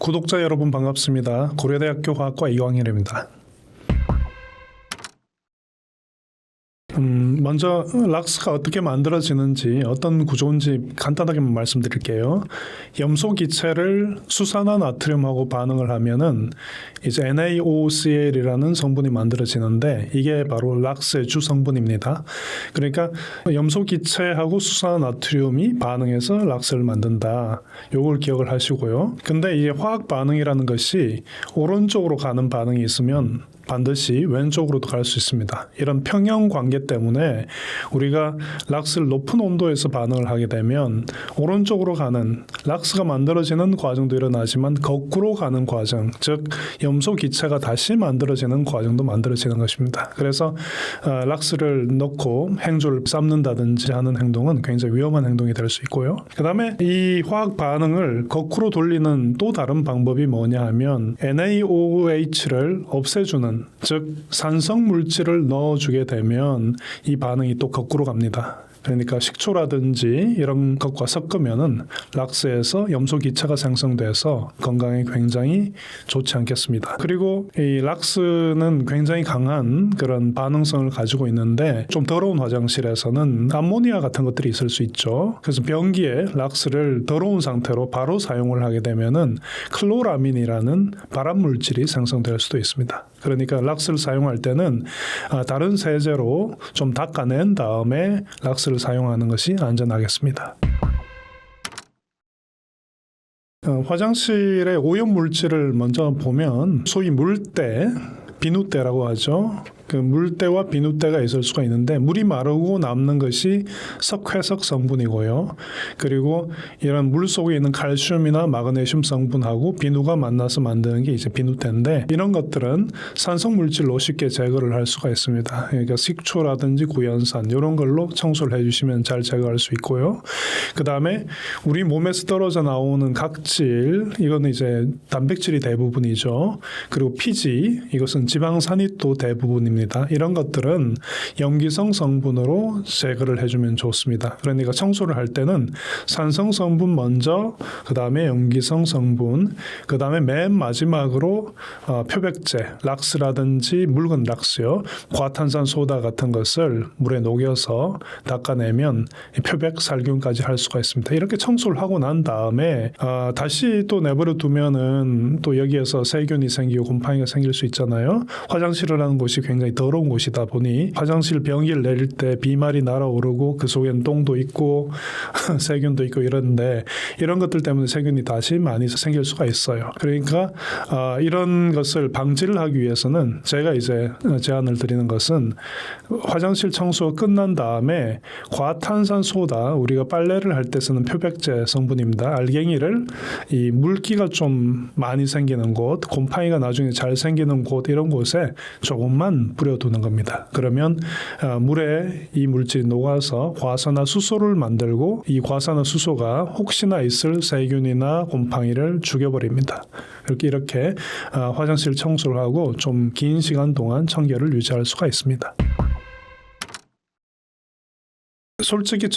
구독자 여러분 반갑습니다. 고려대학교 화학과 이광일입니다. 먼저 락스가 어떻게 만들어지는지 어떤 구조인지 간단하게 말씀드릴게요. 염소 기체를 수산화나트륨하고 반응을 하면은 이제 NaOCl이라는 성분이 만들어지는데 이게 바로 락스의 주 성분입니다. 그러니까 염소 기체하고 수산화나트륨이 반응해서 락스를 만든다. 요걸 기억을 하시고요. 근데 이게 화학 반응이라는 것이 오른쪽으로 가는 반응이 있으면 반드시 왼쪽으로도 갈 수 있습니다. 이런 평형 관계 때문에 우리가 락스를 높은 온도에서 반응을 하게 되면 오른쪽으로 가는 락스가 만들어지는 과정도 일어나지만 거꾸로 가는 과정, 즉 염소 기체가 다시 만들어지는 과정도 만들어지는 것입니다. 그래서 락스를 넣고 행주를 삶는다든지 하는 행동은 굉장히 위험한 행동이 될 수 있고요. 그 다음에 이 화학 반응을 거꾸로 돌리는 또 다른 방법이 뭐냐 하면 NaOH를 없애주는, 즉 산성 물질을 넣어주게 되면 이 반응이 또 거꾸로 갑니다. 그러니까 식초라든지 이런 것과 섞으면은 락스에서 염소 기체가 생성돼서 건강에 굉장히 좋지 않겠습니다. 그리고 이 락스는 굉장히 강한 그런 반응성을 가지고 있는데 좀 더러운 화장실에서는 암모니아 같은 것들이 있을 수 있죠. 그래서 변기에 락스를 더러운 상태로 바로 사용을 하게 되면은 클로라민이라는 발암 물질이 생성될 수도 있습니다. 그러니까 락스를 사용할 때는 다른 세제로 좀 닦아낸 다음에 락스를 사용하는 것이 안전하겠습니다. 화장실의 오염 물질을 먼저 보면 소위 물때, 비누때라고 하죠. 그 물때와 비누때가 있을 수가 있는데 물이 마르고 남는 것이 석회석 성분이고요. 그리고 이런 물 속에 있는 칼슘이나 마그네슘 성분하고 비누가 만나서 만드는 게 이제 비누때인데 이런 것들은 산성 물질로 쉽게 제거를 할 수가 있습니다. 그러니까 식초라든지 구연산 이런 걸로 청소를 해주시면 잘 제거할 수 있고요. 그 다음에 우리 몸에서 떨어져 나오는 각질, 이거는 이제 단백질이 대부분이죠. 그리고 피지, 이것은 지방산이 또 대부분입니다. 이런 것들은 염기성 성분으로 제거를 해주면 좋습니다. 그러니까 청소를 할 때는 산성 성분 먼저, 그 다음에 염기성 성분, 그 다음에 맨 마지막으로 표백제, 락스라든지 묽은 락스요, 과탄산 소다 같은 것을 물에 녹여서 닦아내면 표백 살균까지 할 수가 있습니다. 이렇게 청소를 하고 난 다음에 다시 또 내버려 두면은 또 여기에서 세균이 생기고 곰팡이가 생길 수 있잖아요. 화장실이라는 곳이 굉장히 더러운 곳이다 보니 화장실 변기를 내릴 때 비말이 날아오르고 그 속에는 똥도 있고 세균도 있고 이런데 이런 것들 때문에 세균이 다시 많이 생길 수가 있어요. 그러니까 이런 것을 방지를 하기 위해서는 제가 이제 제안을 드리는 것은 화장실 청소가 끝난 다음에 과탄산소다, 우리가 빨래를 할 때 쓰는 표백제 성분입니다. 알갱이를 이 물기가 좀 많이 생기는 곳, 곰팡이가 나중에 잘 생기는 곳, 이런 곳에 조금만 뿌려두는 겁니다. 그러면 물에 이 물질이 녹아서 과산화수소를 만들고 이 과산화수소가 혹시나 있을 세균이나 곰팡이를 죽여버립니다. 이렇게 화장실 청소를 하고 좀 긴 시간 동안 청결을 유지할 수가 있습니다. 솔직히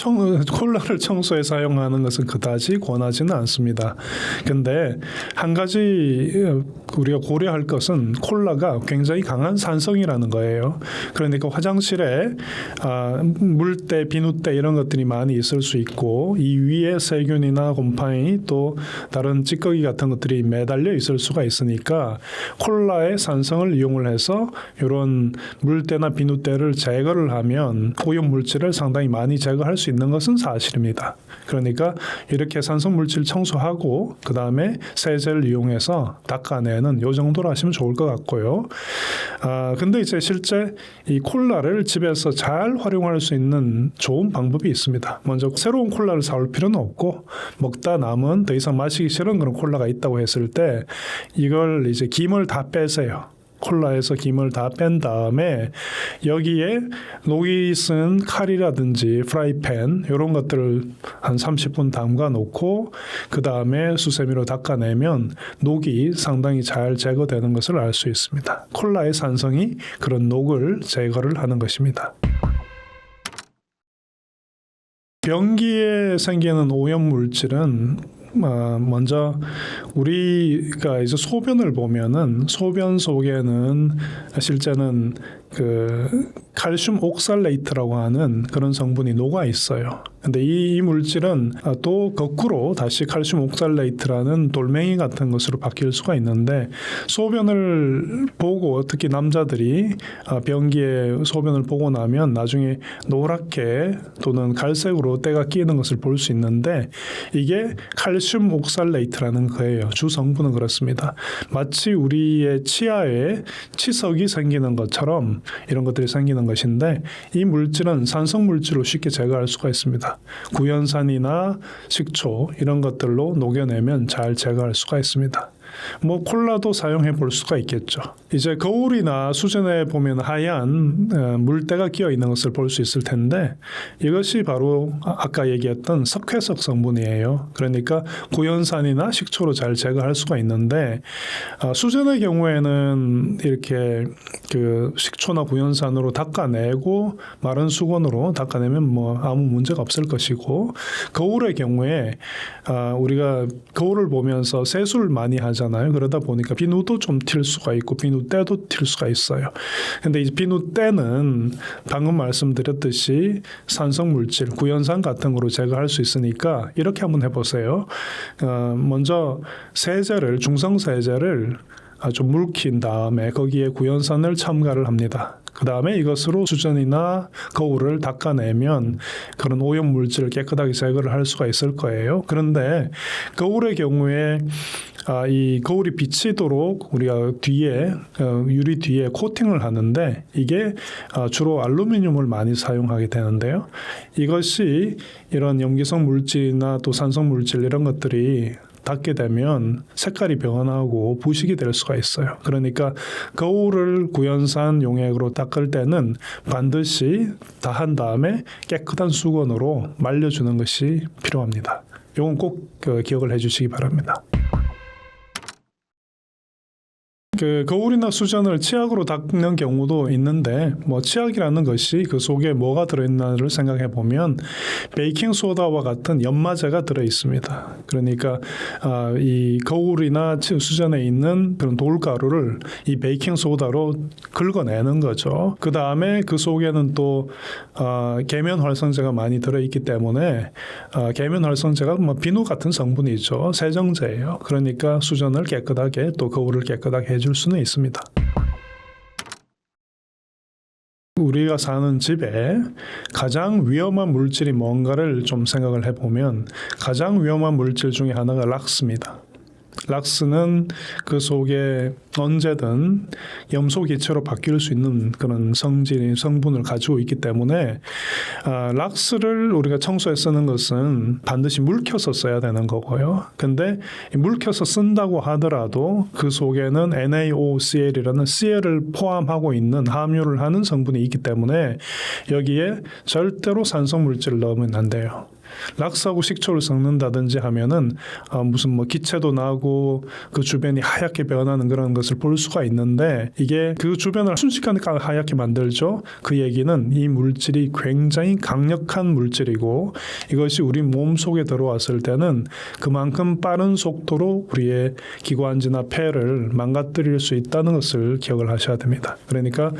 콜라를 청소에 사용하는 것은 그다지 권하지는 않습니다. 근데 한 가지 우리가 고려할 것은 콜라가 굉장히 강한 산성이라는 거예요. 그러니까 화장실에 물때, 비누때 이런 것들이 많이 있을 수 있고 이 위에 세균이나 곰팡이 또 다른 찌꺼기 같은 것들이 매달려 있을 수가 있으니까 콜라의 산성을 이용을 해서 이런 물때나 비누때를 제거를 하면 오염 물질을 상당히 많이 제거할 수 있는 것은 사실입니다. 그러니까 이렇게 산성 물질 청소하고 그 다음에 세제를 이용해서 닦아내는 요 정도로 하시면 좋을 것 같고요. 근데 이제 실제 이 콜라를 집에서 잘 활용할 수 있는 좋은 방법이 있습니다. 먼저 새로운 콜라를 사올 필요는 없고 먹다 남은 더 이상 마시기 싫은 그런 콜라가 있다고 했을 때 이걸 이제 김을 다 빼세요. 콜라에서 김을 다 뺀 다음에 여기에 녹이 쓴 칼이라든지 프라이팬 이런 것들을 한 30분 담가 놓고 그 다음에 수세미로 닦아내면 녹이 상당히 잘 제거되는 것을 알 수 있습니다. 콜라의 산성이 그런 녹을 제거를 하는 것입니다. 변기에 생기는 오염 물질은 먼저 우리가 이제 소변을 보면은 소변 속에는 실제는 그 칼슘 옥살레이트라고 하는 그런 성분이 녹아 있어요. 근데 이 물질은 또 거꾸로 다시 칼슘 옥살레이트라는 돌멩이 같은 것으로 바뀔 수가 있는데, 소변을 보고 특히 남자들이 변기에 소변을 보고 나면 나중에 노랗게 또는 갈색으로 때가 끼는 것을 볼 수 있는데, 이게 칼슘 옥살레이트라는 거예요. 주 성분은 그렇습니다. 마치 우리의 치아에 치석이 생기는 것처럼 이런 것들이 생기는 것인데, 이 물질은 산성 물질로 쉽게 제거할 수가 있습니다. 구연산이나 식초 이런 것들로 녹여내면 잘 제거할 수가 있습니다. 뭐 콜라도 사용해 볼 수가 있겠죠. 이제 거울이나 수전에 보면 하얀 물때가 끼어 있는 것을 볼 수 있을 텐데, 이것이 바로 아까 얘기했던 석회석 성분이에요. 그러니까 구연산이나 식초로 잘 제거할 수가 있는데, 수전의 경우에는 이렇게 그 식초나 구연산으로 닦아내고 마른 수건으로 닦아내면 뭐 아무 문제가 없을 것이고, 거울의 경우에 우리가 거울을 보면서 세수를 많이 하잖아요. 그러다 보니까 비누도 좀 튈 수가 있고 비누때도 튈 수가 있어요. 근데 이 비누때는 방금 말씀드렸듯이 산성 물질, 구연산 같은 거로 제거할 수 있으니까 이렇게 한번 해보세요. 먼저 세제를, 중성 세제를 아주 묽힌 다음에 거기에 구연산을 첨가를 합니다. 그 다음에 이것으로 수전이나 거울을 닦아내면 그런 오염 물질을 깨끗하게 제거를 할 수가 있을 거예요. 그런데 거울의 경우에 이 거울이 비치도록 우리가 뒤에 유리 뒤에 코팅을 하는데, 이게 주로 알루미늄을 많이 사용하게 되는데요. 이것이 이런 염기성 물질이나 또 산성 물질 이런 것들이 닿게 되면 색깔이 변하고 부식이 될 수가 있어요. 그러니까 거울을 구연산 용액으로 닦을 때는 반드시 다 한 다음에 깨끗한 수건으로 말려주는 것이 필요합니다. 이건 꼭 기억을 해주시기 바랍니다. 그 거울이나 수전을 치약으로 닦는 경우도 있는데, 뭐 치약이라는 것이 그 속에 뭐가 들어있나를 생각해 보면 베이킹 소다와 같은 연마제가 들어 있습니다. 그러니까 이 거울이나 수전에 있는 그런 돌가루를 이 베이킹 소다로 긁어내는 거죠. 그 다음에 그 속에는 또 계면 활성제가 많이 들어 있기 때문에 계면 활성제가 뭐 비누 같은 성분이죠. 세정제예요. 그러니까 수전을 깨끗하게 또 거울을 깨끗하게 해줄 수는 있습니다. 우리가 사는 집에 가장 위험한 물질이 뭔가를 좀 생각을 해보면, 가장 위험한 물질 중에 하나가 락스입니다. 락스는 그 속에 언제든 염소 기체로 바뀔 수 있는 그런 성분을 가지고 있기 때문에 락스를 우리가 청소에 쓰는 것은 반드시 묽혀서 써야 되는 거고요. 근데 묽혀서 쓴다고 하더라도 그 속에는 NaOCl이라는 Cl을 포함하고 있는 함유를 하는 성분이 있기 때문에 여기에 절대로 산성 물질을 넣으면 안 돼요. 락스하고 식초를 섞는다든지 하면은 무슨 뭐 기체도 나고 그 주변이 하얗게 변하는 그런 것을 볼 수가 있는데, 이게 그 주변을 순식간에 하얗게 만들죠. 그 얘기는 이 물질이 굉장히 강력한 물질이고, 이것이 우리 몸 속에 들어왔을 때는 그만큼 빠른 속도로 우리의 기관지나 폐를 망가뜨릴 수 있다는 것을 기억을 하셔야 됩니다. 그러니까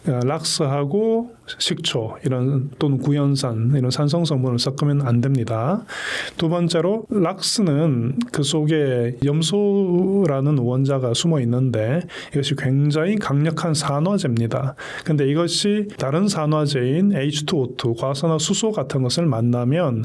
락스하고 식초 이런 또는 구연산 이런 산성 성분을 섞으면 안 됩니다. 두 번째로 락스는 그 속에 염소라는 원자가 숨어 있는데 이것이 굉장히 강력한 산화제입니다. 근데 이것이 다른 산화제인 H2O2 과산화수소 같은 것을 만나면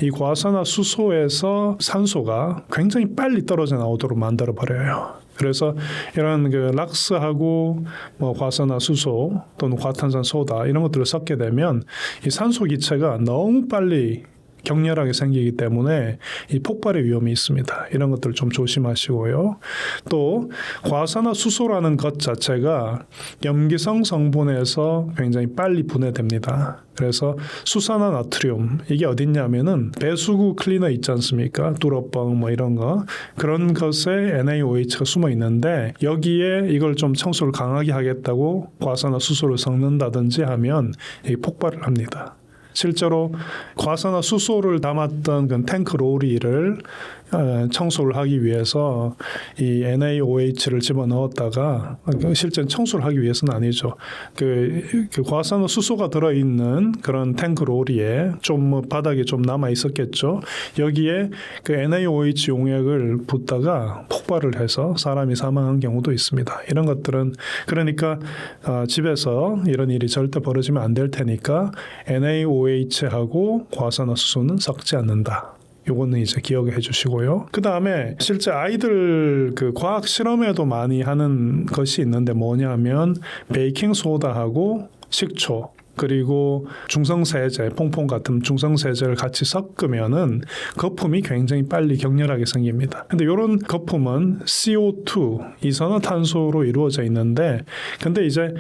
이 과산화수소에서 산소가 굉장히 빨리 떨어져 나오도록 만들어 버려요. 그래서 이런 그 락스하고 뭐 과산화수소 또는 과탄산소다 이런 것들을 섞게 되면 이 산소 기체가 너무 빨리 격렬하게 생기기 때문에 이 폭발의 위험이 있습니다. 이런 것들 좀 조심하시고요. 또 과산화수소라는 것 자체가 염기성 성분에서 굉장히 빨리 분해됩니다. 그래서 수산화 나트륨 이게 어딨냐면은 배수구 클리너 있지 않습니까? 뚜러뻥 뭐 이런 거 그런 것에 NaOH가 숨어 있는데 여기에 이걸 좀 청소를 강하게 하겠다고 과산화수소를 섞는다든지 하면 이 폭발을 합니다. 실제로 과산화수소를 담았던 그 탱크 로리를 청소를 하기 위해서 이 NaOH를 집어넣었다가 실제 청소를 하기 위해서는 아니죠. 그 과산화수소가 들어있는 그런 탱크 로리에 좀 뭐 바닥에 좀 남아 있었겠죠. 여기에 그 NaOH 용액을 붓다가 폭발을 해서 사람이 사망한 경우도 있습니다. 이런 것들은 그러니까 집에서 이런 일이 절대 벌어지면 안 될 테니까 NaOH하고 과산화수소는 섞지 않는다. 요거는 이제 기억해 주시고요. 그 다음에 실제 아이들 그 과학 실험에도 많이 하는 것이 있는데 뭐냐면 베이킹 소다하고 식초 그리고 중성세제, 퐁퐁 같은 중성세제를 같이 섞으면은 거품이 굉장히 빨리 격렬하게 생깁니다. 근데 이런 거품은 CO2, 이산화탄소로 이루어져 있는데, 근데 이제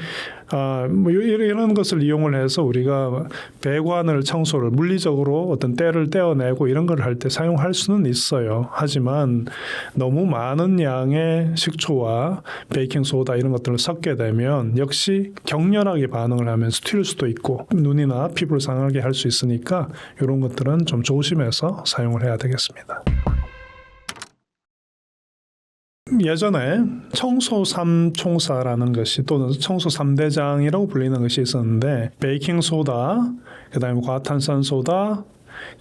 뭐 이런 것을 이용을 해서 우리가 배관을 청소를 물리적으로 어떤 때를 떼어내고 이런 걸 할 때 사용할 수는 있어요. 하지만 너무 많은 양의 식초와 베이킹 소다 이런 것들을 섞게 되면 역시 격렬하게 반응을 하면서 튈 수도 있고 눈이나 피부를 상하게 할 수 있으니까 이런 것들은 좀 조심해서 사용을 해야 되겠습니다. 예전에 청소 3총사라는 것이 또는 청소 3대장이라고 불리는 것이 있었는데 베이킹 소다, 그다음에 과탄산소다,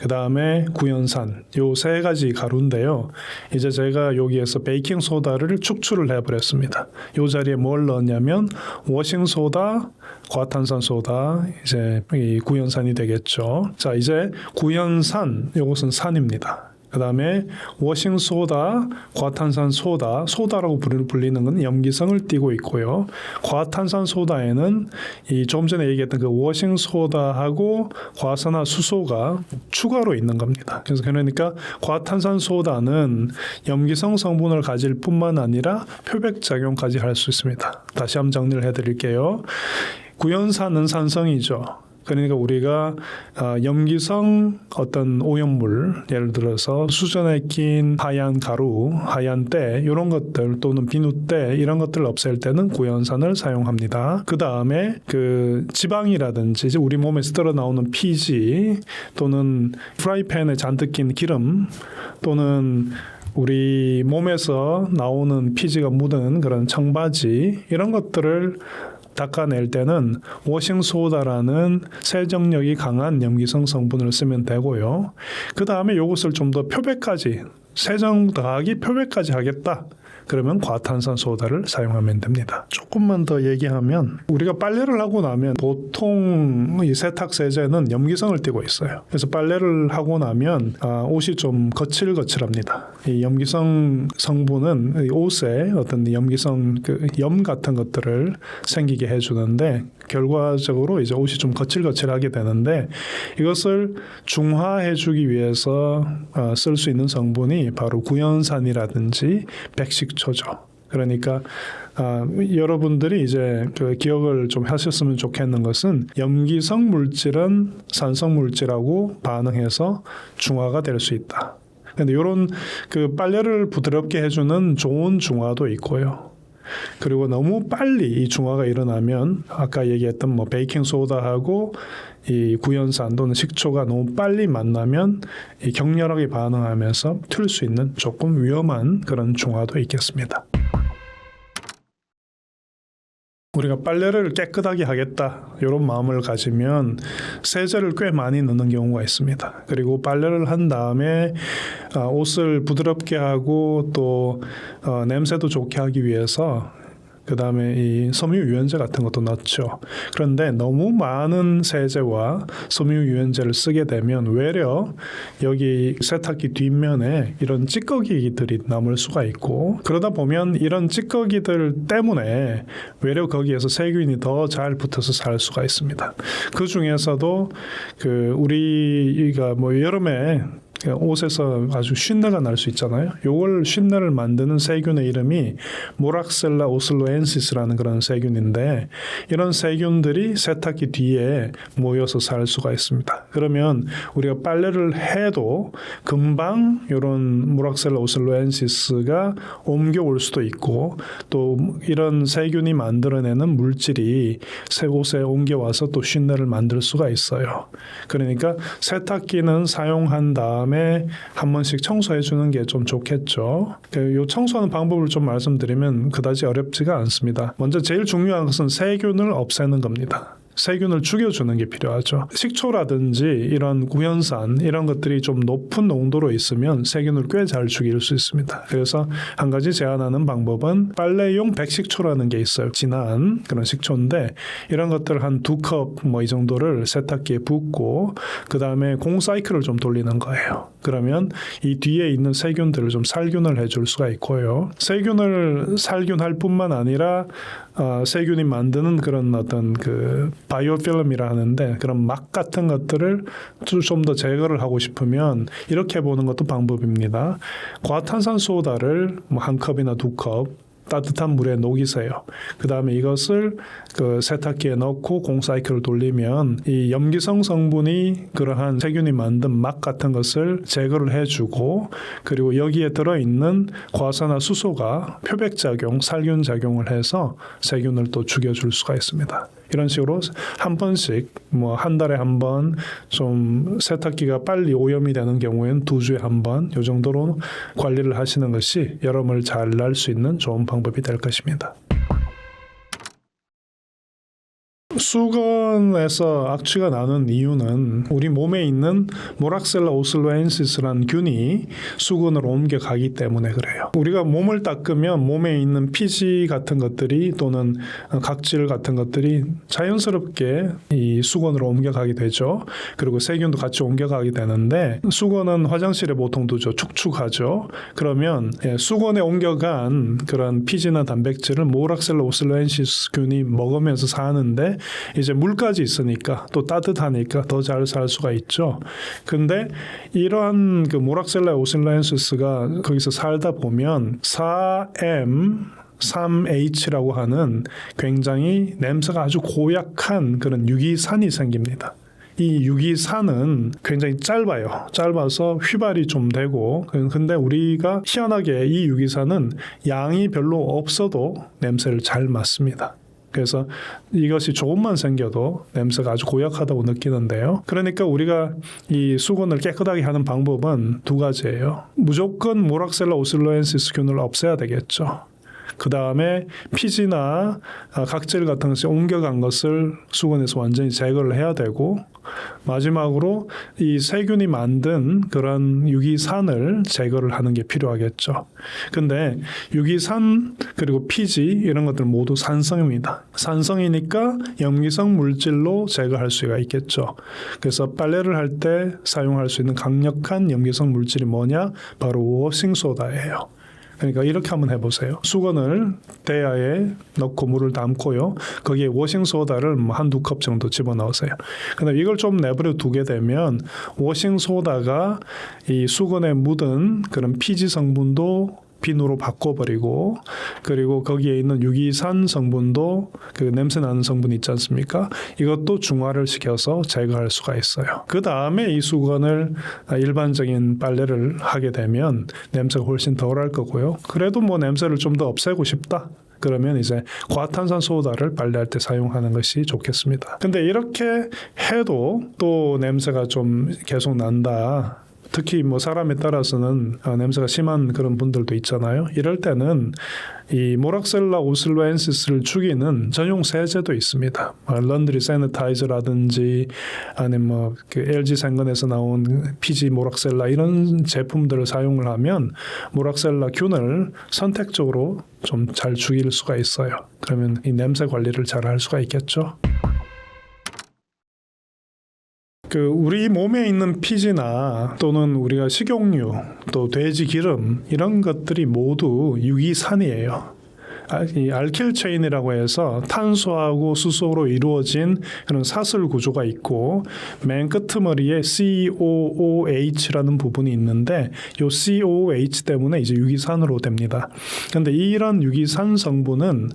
그다음에 구연산 요 세 가지 가루인데요. 이제 제가 여기에서 베이킹 소다를 축출을 해버렸습니다. 요 자리에 뭘 넣었냐면 워싱 소다, 과탄산 소다, 이제 이 구연산이 되겠죠. 자, 이제 구연산 요것은 산입니다. 그 다음에 워싱 소다, 과탄산 소다, 소다라고 불리는 건 염기성을 띠고 있고요. 과탄산 소다에는 이 좀 전에 얘기했던 그 워싱 소다하고 과산화수소가 추가로 있는 겁니다. 그래서 그러니까 과탄산 소다는 염기성 성분을 가질 뿐만 아니라 표백 작용까지 할 수 있습니다. 다시 한번 정리를 해드릴게요. 구연산은 산성이죠. 그러니까 우리가 염기성 어떤 오염물, 예를 들어서 수전에 낀 하얀 가루, 하얀 때 이런 것들 또는 비누때 이런 것들을 없앨 때는 구연산을 사용합니다. 그 다음에 그 지방이라든지 우리 몸에서 떨어 나오는 피지 또는 프라이팬에 잔뜩 낀 기름 또는 우리 몸에서 나오는 피지가 묻은 그런 청바지 이런 것들을 닦아낼 때는 워싱 소다라는 세정력이 강한 염기성 성분을 쓰면 되고요. 그 다음에 이것을 좀 더 표백까지 세정 더하기 표백까지 하겠다. 그러면 과탄산 소다를 사용하면 됩니다. 조금만 더 얘기하면 우리가 빨래를 하고 나면 보통 이 세탁 세제는 염기성을 띠고 있어요. 그래서 빨래를 하고 나면 옷이 좀 거칠거칠합니다. 이 염기성 성분은 이 옷에 어떤 염기성 그 염 같은 것들을 생기게 해주는데 결과적으로 이제 옷이 좀 거칠거칠하게 되는데 이것을 중화해주기 위해서 쓸 수 있는 성분이 바로 구연산이라든지 백식초죠. 그러니까 여러분들이 이제 그 기억을 좀 하셨으면 좋겠는 것은 염기성 물질은 산성 물질하고 반응해서 중화가 될 수 있다. 그런데 이런 그 빨래를 부드럽게 해주는 좋은 중화도 있고요. 그리고 너무 빨리 이 중화가 일어나면 아까 얘기했던 뭐 베이킹 소다하고 이 구연산 또는 식초가 너무 빨리 만나면 이 격렬하게 반응하면서 튈 수 있는 조금 위험한 그런 중화도 있겠습니다. 우리가 빨래를 깨끗하게 하겠다 이런 마음을 가지면 세제를 꽤 많이 넣는 경우가 있습니다. 그리고 빨래를 한 다음에 옷을 부드럽게 하고 또 냄새도 좋게 하기 위해서 그 다음에 이 섬유유연제 같은 것도 넣죠. 그런데 너무 많은 세제와 섬유유연제를 쓰게 되면 외려 여기 세탁기 뒷면에 이런 찌꺼기들이 남을 수가 있고 그러다 보면 이런 찌꺼기들 때문에 외려 거기에서 세균이 더 잘 붙어서 살 수가 있습니다. 그 중에서도 그 우리가 뭐 여름에 옷에서 아주 쉰내가 날 수 있잖아요. 요걸 쉰내를 만드는 세균의 이름이 모락셀라 오슬로엔시스라는 그런 세균인데 이런 세균들이 세탁기 뒤에 모여서 살 수가 있습니다. 그러면 우리가 빨래를 해도 금방 이런 모락셀라 오슬로엔시스가 옮겨올 수도 있고 또 이런 세균이 만들어내는 물질이 새 옷에 옮겨와서 또 쉰내를 만들 수가 있어요. 그러니까 세탁기는 사용한 다음에 다음에 한 번씩 청소해 주는 게 좀 좋겠죠. 요 청소하는 방법을 좀 말씀드리면 그다지 어렵지가 않습니다. 먼저 제일 중요한 것은 세균을 없애는 겁니다. 세균을 죽여주는 게 필요하죠. 식초라든지 이런 구연산 이런 것들이 좀 높은 농도로 있으면 세균을 꽤 잘 죽일 수 있습니다. 그래서 한 가지 제안하는 방법은 빨래용 백식초라는 게 있어요. 진한 그런 식초인데 이런 것들 한 2컵 뭐 이 정도를 세탁기에 붓고 그 다음에 공사이클을 좀 돌리는 거예요. 그러면 이 뒤에 있는 세균들을 좀 살균을 해줄 수가 있고요. 세균을 살균할 뿐만 아니라 세균이 만드는 그런 어떤 그 바이오필름이라 하는데 그런 막 같은 것들을 좀 더 제거를 하고 싶으면 이렇게 보는 것도 방법입니다. 과탄산소다를 뭐 한 컵이나 2컵 따뜻한 물에 녹이세요. 그 다음에 이것을 그 세탁기에 넣고 공사이클을 돌리면 이 염기성 성분이 그러한 세균이 만든 막 같은 것을 제거를 해주고 그리고 여기에 들어있는 과산화수소가 표백작용, 살균작용을 해서 세균을 또 죽여줄 수가 있습니다. 이런 식으로 한 번씩 뭐 한 달에 한 번 좀 세탁기가 빨리 오염이 되는 경우에는 2주에 한 번 이 정도로 관리를 하시는 것이 여름을 잘 날 수 있는 좋은 방법이 될 것입니다. 수건에서 악취가 나는 이유는 우리 몸에 있는 모락셀라 오슬로엔시스라는 균이 수건으로 옮겨가기 때문에 그래요. 우리가 몸을 닦으면 몸에 있는 피지 같은 것들이 또는 각질 같은 것들이 자연스럽게 이 수건으로 옮겨가게 되죠. 그리고 세균도 같이 옮겨가게 되는데 수건은 화장실에 보통 두죠. 축축하죠. 그러면 수건에 옮겨간 그런 피지나 단백질을 모락셀라 오슬로엔시스 균이 먹으면서 사는데 이제 물까지 있으니까 또 따뜻하니까 더 잘 살 수가 있죠. 근데 이러한 그 모락셀라 오슬로엔시스가 거기서 살다 보면 4M 3H라고 하는 굉장히 냄새가 아주 고약한 그런 유기산이 생깁니다. 이 유기산은 굉장히 짧아요. 짧아서 휘발이 좀 되고 근데 우리가 희한하게 이 유기산은 양이 별로 없어도 냄새를 잘 맡습니다. 그래서 이것이 조금만 생겨도 냄새가 아주 고약하다고 느끼는데요. 그러니까 우리가 이 수건을 깨끗하게 하는 방법은 2가지예요. 무조건 모락셀라 오슬로엔시스 균을 없애야 되겠죠. 그 다음에 피지나 각질 같은 것이 옮겨간 것을 수건에서 완전히 제거를 해야 되고 마지막으로 이 세균이 만든 그런 유기산을 제거를 하는 게 필요하겠죠. 근데 유기산 그리고 피지 이런 것들 모두 산성입니다. 산성이니까 염기성 물질로 제거할 수가 있겠죠. 그래서 빨래를 할 때 사용할 수 있는 강력한 염기성 물질이 뭐냐? 바로 워싱소다예요. 그러니까 이렇게 한번 해보세요. 수건을 대야에 넣고 물을 담고요. 거기에 워싱소다를 한 2컵 정도 집어넣으세요. 근데 이걸 좀 내버려 두게 되면 워싱소다가 이 수건에 묻은 그런 피지 성분도 비누로 바꿔버리고 그리고 거기에 있는 유기산 성분도 그 냄새 나는 성분 있지 않습니까? 이것도 중화를 시켜서 제거할 수가 있어요. 그 다음에 이 수건을 일반적인 빨래를 하게 되면 냄새가 훨씬 덜할 거고요. 그래도 뭐 냄새를 좀 더 없애고 싶다. 그러면 이제 과탄산소다를 빨래할 때 사용하는 것이 좋겠습니다. 근데 이렇게 해도 또 냄새가 좀 계속 난다. 특히 뭐 사람에 따라서는 냄새가 심한 그런 분들도 있잖아요. 이럴 때는 이 모락셀라 오슬로엔시스를 죽이는 전용 세제도 있습니다. 런드리 세니타이저라든지 아니면 뭐 그 LG 생건에서 나온 피지 모락셀라 이런 제품들을 사용을 하면 모락셀라 균을 선택적으로 좀 잘 죽일 수가 있어요. 그러면 이 냄새 관리를 잘 할 수가 있겠죠. 그 우리 몸에 있는 피지나 또는 우리가 식용유, 또 돼지 기름 이런 것들이 모두 유기산이에요. 이 알킬 체인이라고 해서 탄소하고 수소로 이루어진 그런 사슬 구조가 있고 맨 끄트머리에 COOH라는 부분이 있는데 이 COOH 때문에 이제 유기산으로 됩니다. 그런데 이런 유기산 성분은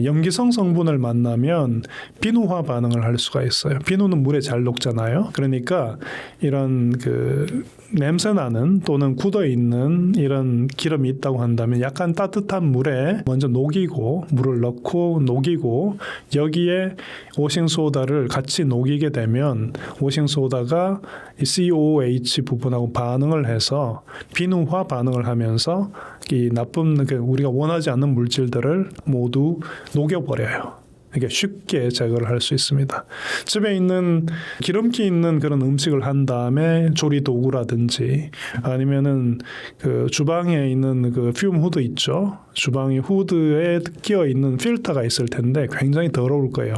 염기성 성분을 만나면 비누화 반응을 할 수가 있어요. 비누는 물에 잘 녹잖아요. 그러니까 이런 그 냄새 나는 또는 굳어 있는 이런 기름이 있다고 한다면 약간 따뜻한 물에 먼저 녹이고 물을 넣고 녹이고 여기에 오싱소다를 같이 녹이게 되면 오싱소다가 COOH 부분하고 반응을 해서 비누화 반응을 하면서 이 나쁜 우리가 원하지 않는 물질들을 모두 녹여버려요. 이게 쉽게 제거를 할 수 있습니다. 집에 있는 기름기 있는 그런 음식을 한 다음에 조리 도구라든지 아니면은 그 주방에 있는 그 퓨움 후드 있죠. 주방의 후드에 끼어 있는 필터가 있을 텐데 굉장히 더러울 거예요.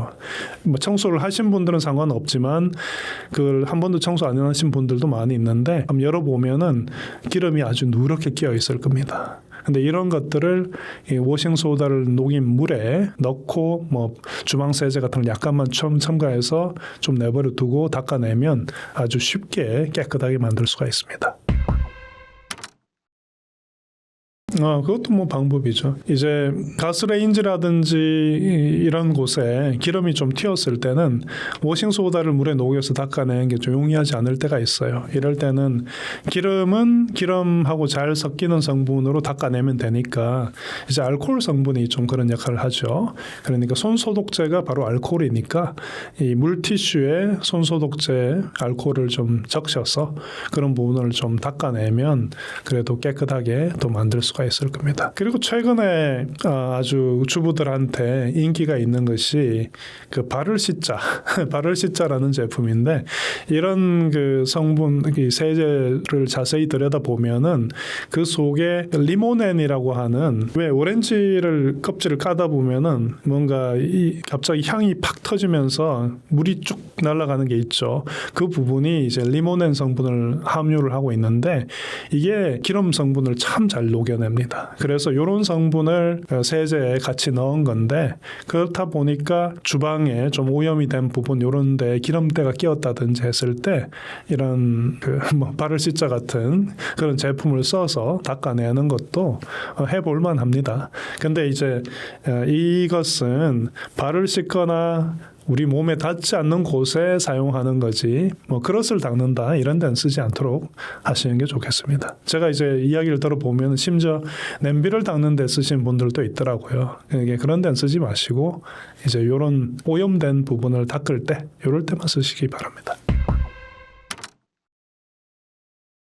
뭐 청소를 하신 분들은 상관없지만 그걸 한 번도 청소 안 하신 분들도 많이 있는데 한번 열어보면은 기름이 아주 누렇게 끼어 있을 겁니다. 근데 이런 것들을 이 워싱 소다를 녹인 물에 넣고 뭐 주방 세제 같은 걸 약간만 첨가해서 좀 내버려 두고 닦아내면 아주 쉽게 깨끗하게 만들 수가 있습니다. 그것도 뭐 방법이죠. 이제 가스레인지라든지 이런 곳에 기름이 좀 튀었을 때는 워싱 소다를 물에 녹여서 닦아내는 게 좀 용이하지 않을 때가 있어요. 이럴 때는 기름은 기름하고 잘 섞이는 성분으로 닦아내면 되니까 이제 알코올 성분이 좀 그런 역할을 하죠. 그러니까 손소독제가 바로 알코올이니까 이 물티슈에 손소독제 알코올을 좀 적셔서 그런 부분을 좀 닦아내면 그래도 깨끗하게 또 만들 수가 있을 겁니다. 그리고 최근에 아주 주부들한테 인기가 있는 것이 그 발을 씻자, 발을 씻자라는 제품인데 이런 그 성분, 이 세제를 자세히 들여다 보면은 그 속에 리모넨이라고 하는 왜 오렌지를 껍질을 까다 보면은 뭔가 갑자기 향이 팍 터지면서 물이 쭉 날아가는 게 있죠. 그 부분이 이제 리모넨 성분을 함유를 하고 있는데 이게 기름 성분을 참 잘 녹여냅니다. 그래서 이런 성분을 세제에 같이 넣은 건데 그렇다 보니까 주방에 좀 오염이 된 부분 이런 데 기름때가 끼었다든지 했을 때 이런 뭐 발을 씻자 같은 그런 제품을 써서 닦아내는 것도 해볼 만합니다. 근데 이제 이것은 발을 씻거나 우리 몸에 닿지 않는 곳에 사용하는 거지 뭐 그릇을 닦는다 이런 데는 쓰지 않도록 하시는 게 좋겠습니다. 제가 이제 이야기를 들어보면 심지어 냄비를 닦는 데 쓰신 분들도 있더라고요. 그런 데는 쓰지 마시고 이제 이런 오염된 부분을 닦을 때 이럴 때만 쓰시기 바랍니다.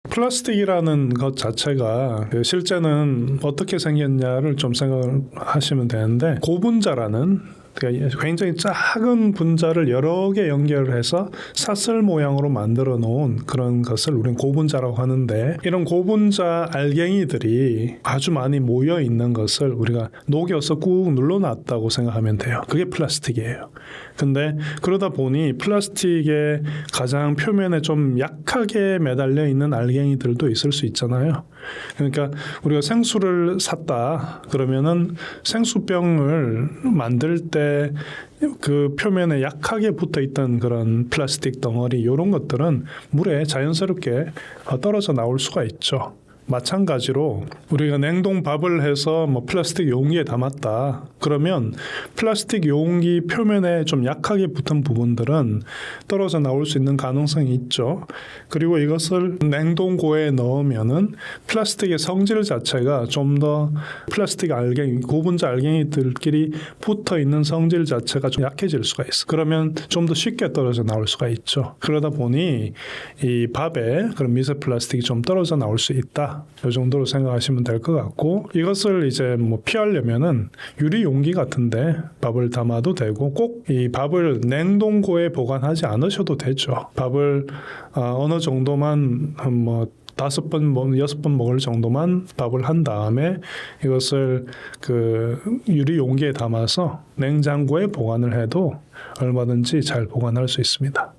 플라스틱이라는 것 자체가 실제는 어떻게 생겼냐를 좀 생각하시면 되는데 고분자라는 굉장히 작은 분자를 여러 개 연결해서 사슬 모양으로 만들어 놓은 그런 것을 우리는 고분자라고 하는데 이런 고분자 알갱이들이 아주 많이 모여 있는 것을 우리가 녹여서 꾹 눌러놨다고 생각하면 돼요. 그게 플라스틱이에요. 근데 그러다 보니 플라스틱의 가장 표면에 좀 약하게 매달려 있는 알갱이들도 있을 수 있잖아요. 그러니까 우리가 생수를 샀다 그러면은 생수병을 만들 때 그 표면에 약하게 붙어 있던 그런 플라스틱 덩어리 이런 것들은 물에 자연스럽게 떨어져 나올 수가 있죠. 마찬가지로 우리가 냉동 밥을 해서 뭐 플라스틱 용기에 담았다. 그러면 플라스틱 용기 표면에 좀 약하게 붙은 부분들은 떨어져 나올 수 있는 가능성이 있죠. 그리고 이것을 냉동고에 넣으면은 플라스틱의 성질 자체가 좀 더 플라스틱 알갱이, 고분자 알갱이들끼리 붙어 있는 성질 자체가 좀 약해질 수가 있어. 그러면 좀 더 쉽게 떨어져 나올 수가 있죠. 그러다 보니 이 밥에 그런 미세 플라스틱이 좀 떨어져 나올 수 있다. 이 정도로 생각하시면 될 것 같고 이것을 이제 뭐 피하려면은 유리 용기 같은데 밥을 담아도 되고 꼭 이 밥을 냉동고에 보관하지 않으셔도 되죠. 밥을 어느 정도만 뭐 5번, 6번 먹을 정도만 밥을 한 다음에 이것을 그 유리 용기에 담아서 냉장고에 보관을 해도 얼마든지 잘 보관할 수 있습니다.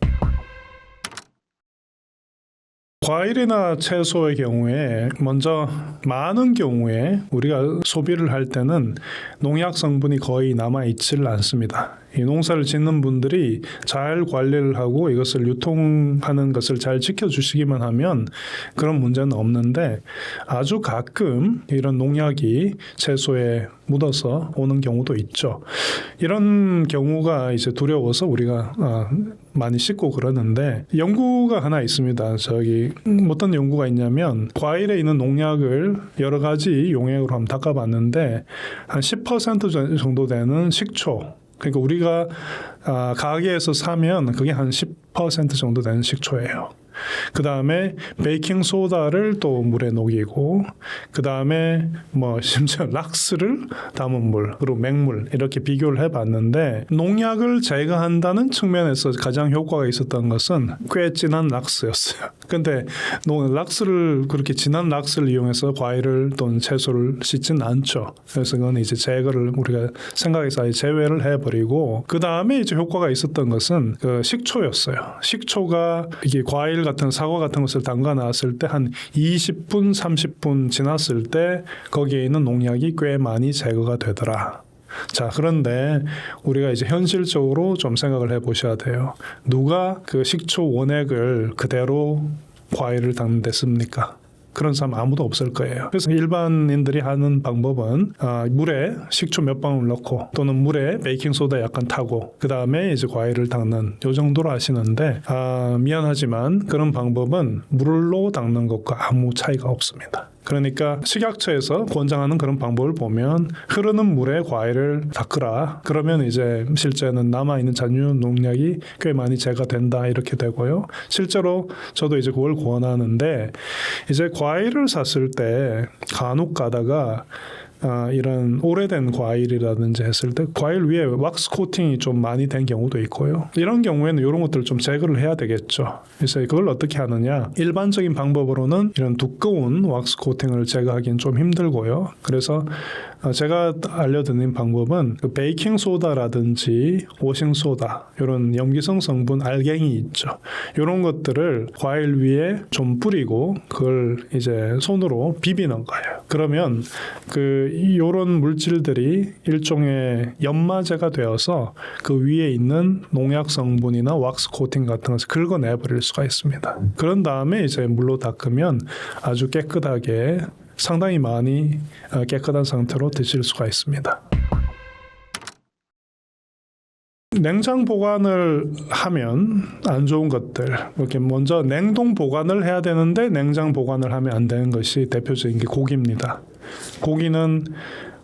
과일이나 채소의 경우에 먼저 많은 경우에 우리가 소비를 할 때는 농약 성분이 거의 남아있지를 않습니다. 이 농사를 짓는 분들이 잘 관리를 하고 이것을 유통하는 것을 잘 지켜주시기만 하면 그런 문제는 없는데 아주 가끔 이런 농약이 채소에 묻어서 오는 경우도 있죠. 이런 경우가 이제 두려워서 우리가 많이 씻고 그러는데 연구가 하나 있습니다. 어떤 연구가 있냐면 과일에 있는 농약을 여러 가지 용액으로 한번 닦아봤는데 한 10% 정도 되는 식초, 그러니까 우리가 가게에서 사면 그게 한 10% 정도 되는 식초예요. 그 다음에 베이킹 소다를 또 물에 녹이고, 그 다음에 심지어 락스를 담은 물, 그리고 맹물 이렇게 비교를 해봤는데 농약을 제거한다는 측면에서 가장 효과가 있었던 것은 꽤 진한 락스였어요. 근데 그렇게 진한 락스를 이용해서 과일을 또는 채소를 씻진 않죠. 그래서 그건 이제 제거를 우리가 생각해서 아예 제외를 해버리고, 그 다음에 이제 효과가 있었던 것은 그 식초였어요. 식초가 이게 과일 같은 사과 같은 것을 담가 놨을 때 한 20분, 30분 지났을 때 거기에 있는 농약이 꽤 많이 제거가 되더라. 자, 그런데 우리가 이제 현실적으로 좀 생각을 해보셔야 돼요. 누가 그 식초 원액을 그대로 과일을 닦는 데 씁니까? 그런 사람 아무도 없을 거예요. 그래서 일반인들이 하는 방법은 물에 식초 몇 방울 넣고 또는 물에 베이킹 소다 약간 타고 그 다음에 이제 과일을 닦는 요 정도로 하시는데 미안하지만 그런 방법은 물로 닦는 것과 아무 차이가 없습니다. 그러니까 식약처에서 권장하는 그런 방법을 보면 흐르는 물에 과일을 닦으라. 그러면 이제 실제는 남아있는 잔류 농약이 꽤 많이 제거된다 이렇게 되고요. 실제로 저도 이제 그걸 권하는데 이제 과일을 샀을 때 간혹 가다가 이런 오래된 과일이라든지 했을 때 과일 위에 왁스 코팅이 좀 많이 된 경우도 있고요. 이런 경우에는 이런 것들을 좀 제거를 해야 되겠죠. 그래서 그걸 어떻게 하느냐? 일반적인 방법으로는 이런 두꺼운 왁스 코팅을 제거하기는 좀 힘들고요. 그래서 제가 알려드린 방법은 그 베이킹 소다라든지 워싱 소다 이런 염기성 성분 알갱이 있죠. 이런 것들을 과일 위에 좀 뿌리고 그걸 이제 손으로 비비는 거예요. 그러면 이런 물질들이 일종의 연마제가 되어서 그 위에 있는 농약 성분이나 왁스 코팅 같은 것을 긁어내버릴 수가 있습니다. 그런 다음에 이제 물로 닦으면 아주 깨끗하게 상당히 많이 깨끗한 상태로 드실 수가 있습니다. 냉장 보관을 하면 안 좋은 것들, 이렇게 먼저 냉동 보관을 해야 되는데 냉장 보관을 하면 안 되는 것이 대표적인 게 고기입니다. 고기는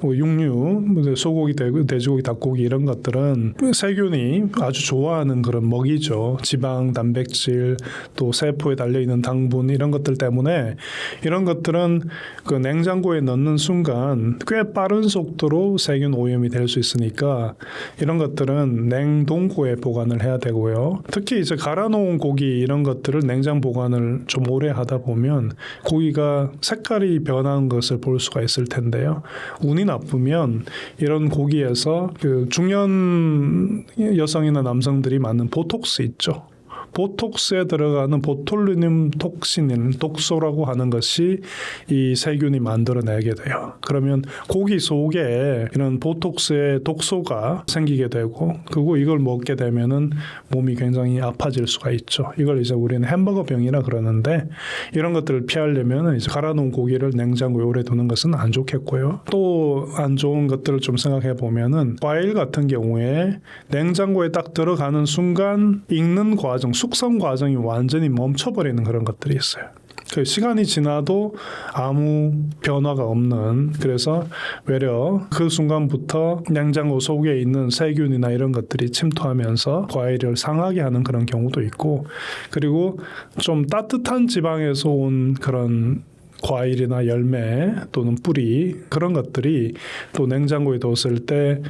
육류, 소고기, 돼지고기, 닭고기 이런 것들은 세균이 아주 좋아하는 그런 먹이죠. 지방, 단백질, 또 세포에 달려있는 당분 이런 것들 때문에 이런 것들은 그 냉장고에 넣는 순간 꽤 빠른 속도로 세균 오염이 될 수 있으니까 이런 것들은 냉동고에 보관을 해야 되고요. 특히 이제 갈아놓은 고기 이런 것들을 냉장 보관을 좀 오래 하다 보면 고기가 색깔이 변하는 것을 볼 수가 있을 텐데요. 운이 나쁘면 이런 고기에서 그 중년 여성이나 남성들이 맞는 보톡스 있죠. 보톡스에 들어가는 보툴리눔 톡신, 독소라고 하는 것이 이 세균이 만들어내게 돼요. 그러면 고기 속에 이런 보톡스의 독소가 생기게 되고, 그리고 이걸 먹게 되면은 몸이 굉장히 아파질 수가 있죠. 이걸 이제 우리는 햄버거병이라 그러는데, 이런 것들을 피하려면 이제 갈아놓은 고기를 냉장고에 오래 두는 것은 안 좋겠고요. 또 안 좋은 것들을 좀 생각해 보면은 과일 같은 경우에 냉장고에 딱 들어가는 순간 익는 과정, 숙성 과정이 완전히 멈춰버리는 그런 것들이 있어요. 그 시간이 지나도 아무 변화가 없는, 그래서 외려 그 순간부터 냉장고 속에 있는 세균이나 이런 것들이 침투하면서 과일을 상하게 하는 그런 경우도 있고, 그리고 좀 따뜻한 지방에서 온 그런 과일이나 열매 또는 뿌리 그런 것들이 또 냉장고에 뒀을 때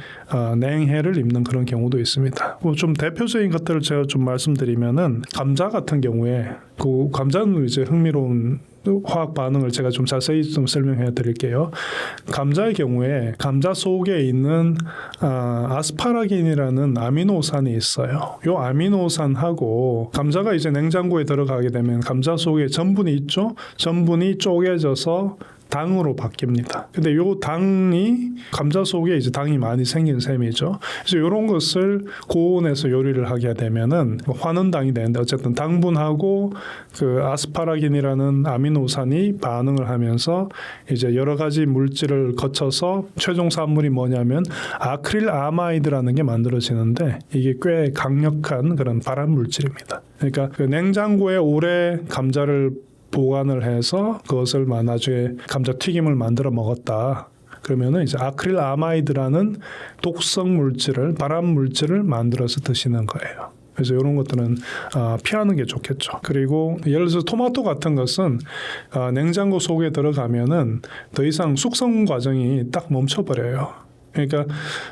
냉해를 입는 그런 경우도 있습니다. 좀 대표적인 것들을 제가 좀 말씀드리면은 감자 같은 경우에 그 감자는 이제 흥미로운 화학 반응을 제가 좀 자세히 좀 설명해 드릴게요. 감자의 경우에 감자 속에 있는 아스파라긴이라는 아미노산이 있어요. 이 아미노산하고 감자가 이제 냉장고에 들어가게 되면 감자 속에 전분이 있죠. 전분이 쪼개져서 당으로 바뀝니다. 근데 요 당이 감자 속에 이제 당이 많이 생긴 셈이죠. 그래서 이런 것을 고온에서 요리를 하게 되면은 환원당이 되는데 어쨌든 당분하고 그 아스파라긴이라는 아미노산이 반응을 하면서 이제 여러 가지 물질을 거쳐서 최종 산물이 뭐냐면 아크릴아마이드라는 게 만들어지는데 이게 꽤 강력한 그런 발암 물질입니다. 그러니까 그 냉장고에 오래 감자를 보관을 해서 그것을 나중에 감자 튀김을 만들어 먹었다. 그러면은 이제 아크릴아마이드라는 독성 물질을 발암 물질을 만들어서 드시는 거예요. 그래서 이런 것들은 피하는 게 좋겠죠. 그리고 예를 들어서 토마토 같은 것은 냉장고 속에 들어가면은 더 이상 숙성 과정이 딱 멈춰버려요. 그러니까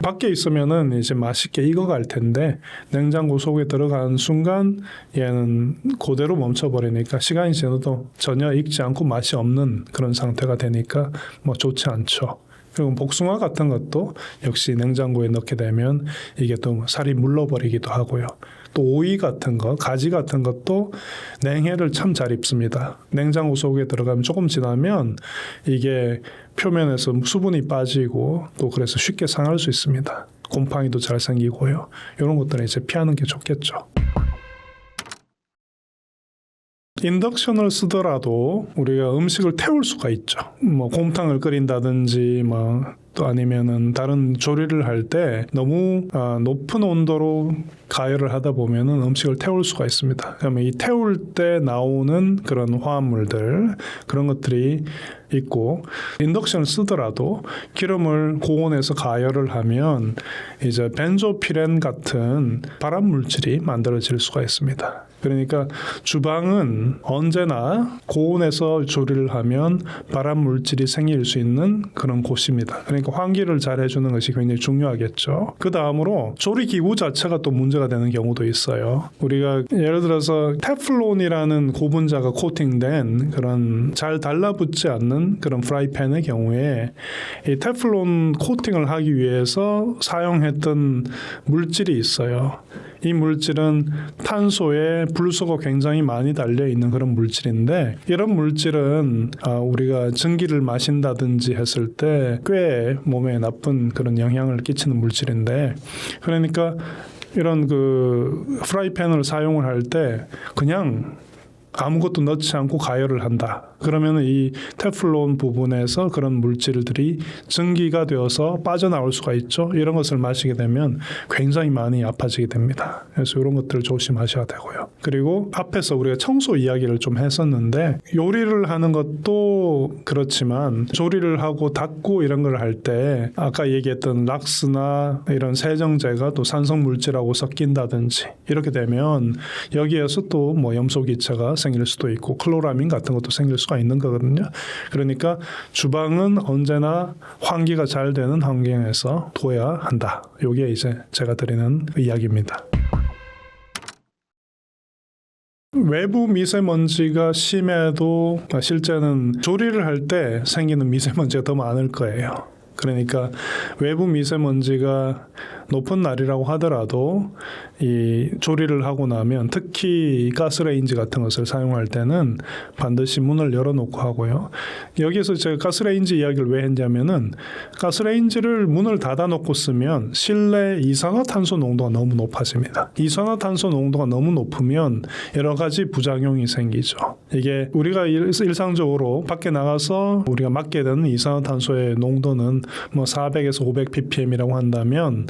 밖에 있으면은 이제 맛있게 익어갈 텐데 냉장고 속에 들어가는 순간 얘는 그대로 멈춰버리니까 시간이 지나도 전혀 익지 않고 맛이 없는 그런 상태가 되니까 뭐 좋지 않죠. 그리고 복숭아 같은 것도 역시 냉장고에 넣게 되면 이게 또 살이 물러버리기도 하고요. 또 오이 같은 거, 가지 같은 것도 냉해를 참 잘 입습니다. 냉장고 속에 들어가면 조금 지나면 이게 표면에서 수분이 빠지고 또 그래서 쉽게 상할 수 있습니다. 곰팡이도 잘 생기고요. 이런 것들은 이제 피하는 게 좋겠죠. 인덕션을 쓰더라도 우리가 음식을 태울 수가 있죠. 뭐 곰탕을 끓인다든지 또 아니면은 다른 조리를 할 때 너무 높은 온도로 가열을 하다 보면은 음식을 태울 수가 있습니다. 그러면 이 태울 때 나오는 그런 화합물들 그런 것들이 있고 인덕션을 쓰더라도 기름을 고온에서 가열을 하면 이제 벤조피렌 같은 발암 물질이 만들어질 수가 있습니다. 그러니까 주방은 언제나 고온에서 조리를 하면 발암 물질이 생길 수 있는 그런 곳입니다. 그러니까 환기를 잘 해주는 것이 굉장히 중요하겠죠. 그 다음으로 조리 기구 자체가 또 문제가 되는 경우도 있어요. 우리가 예를 들어서 테플론이라는 고분자가 코팅된 그런 잘 달라붙지 않는 그런 프라이팬의 경우에 이 테플론 코팅을 하기 위해서 사용했던 물질이 있어요. 이 물질은 탄소에 불소가 굉장히 많이 달려 있는 그런 물질인데 이런 물질은 우리가 전기를 마신다든지 했을 때 꽤 몸에 나쁜 그런 영향을 끼치는 물질인데 그러니까 이런 그 프라이팬을 사용을 할 때 그냥 아무것도 넣지 않고 가열을 한다. 그러면 이 테플론 부분에서 그런 물질들이 증기가 되어서 빠져나올 수가 있죠. 이런 것을 마시게 되면 굉장히 많이 아파지게 됩니다. 그래서 이런 것들을 조심하셔야 되고요. 그리고 앞에서 우리가 청소 이야기를 좀 했었는데 요리를 하는 것도 그렇지만 조리를 하고 닦고 이런 걸 할 때 아까 얘기했던 락스나 이런 세정제가 또 산성 물질하고 섞인다든지 이렇게 되면 여기에서 또 뭐 염소기체가 생길 수도 있고 클로라민 같은 것도 생길 수가 있는 거거든요. 그러니까 주방은 언제나 환기가 잘 되는 환경에서 둬야 한다. 이게 이제 제가 드리는 이야기입니다. 외부 미세먼지가 심해도 실제는 조리를 할 때 생기는 미세먼지가 더 많을 거예요. 그러니까 외부 미세먼지가 높은 날이라고 하더라도 이 조리를 하고 나면 특히 가스레인지 같은 것을 사용할 때는 반드시 문을 열어놓고 하고요. 여기서 제가 가스레인지 이야기를 왜 했냐면은 가스레인지를 문을 닫아놓고 쓰면 실내 이산화탄소 농도가 너무 높아집니다. 이산화탄소 농도가 너무 높으면 여러 가지 부작용이 생기죠. 이게 우리가 일상적으로 밖에 나가서 우리가 맡게 되는 이산화탄소의 농도는 뭐 400에서 500 ppm이라고 한다면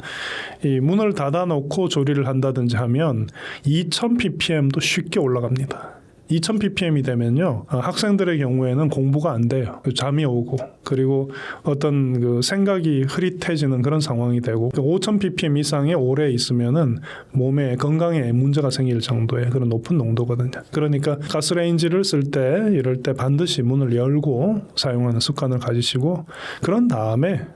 이 문을 닫아놓고 조리를 한다든지 하면 2000 ppm도 쉽게 올라갑니다. 2000 ppm이 되면요 학생들의 경우에는 공부가 안 돼요. 잠이 오고 그리고 어떤 그 생각이 흐릿해지는 그런 상황이 되고 5000 ppm 이상의 오래 있으면은 몸에 건강에 문제가 생길 정도의 그런 높은 농도거든요. 그러니까 가스레인지를 쓸 때 이럴 때 반드시 문을 열고 사용하는 습관을 가지시고 그런 다음에